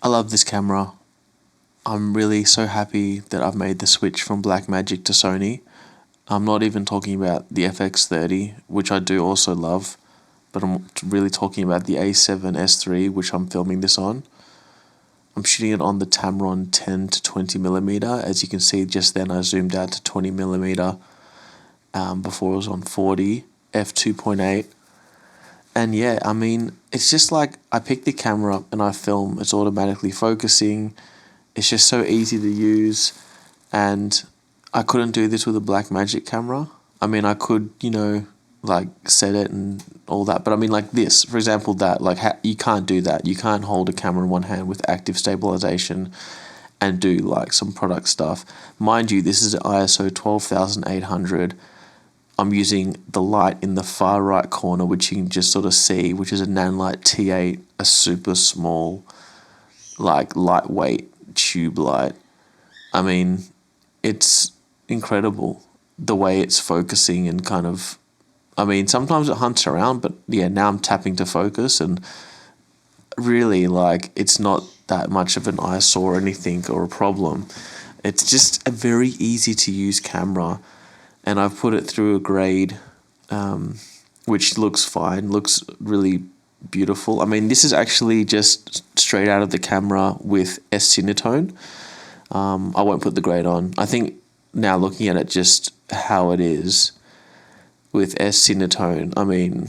I love this camera. I'm really so happy that I've made the switch from Blackmagic to Sony. I'm not even talking about the FX30, which I do also love, but I'm really talking about the A7S3, which I'm filming this on. I'm shooting it on the Tamron 10 to 20mm. As you can see just then I zoomed out to 20mm before it was on 40, f2.8. And yeah, I mean, it's just like I pick the camera up and I film, it's automatically focusing. It's just so easy to use, and I couldn't do this with a Blackmagic camera. I mean, I could, like set it and all that, but I mean, like this, for example, that, like, you can't do that. You can't hold a camera in one hand with active stabilization and do like some product stuff. Mind you, this is ISO 12800. I'm using the light in the far right corner, which you can just sort of see, which is a Nanlite T8, a super small, like lightweight tube light. I mean, it's incredible the way it's focusing and kind of, I mean, sometimes it hunts around, but yeah, now I'm tapping to focus, and really, like, it's not that much of an eyesore or anything or a problem. It's just a very easy to use camera, and I've put it through a grade, which looks fine, looks really beautiful. I mean, this is actually just straight out of the camera with S-Cinetone. I won't put the grade on. I think now looking at it just how it is with S-Cinetone, I mean,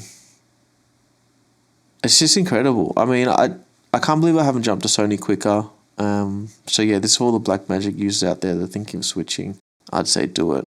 it's just incredible. I mean, I can't believe I haven't jumped to Sony quicker. So yeah, this is all the Blackmagic users out there that are thinking of switching. I'd say do it.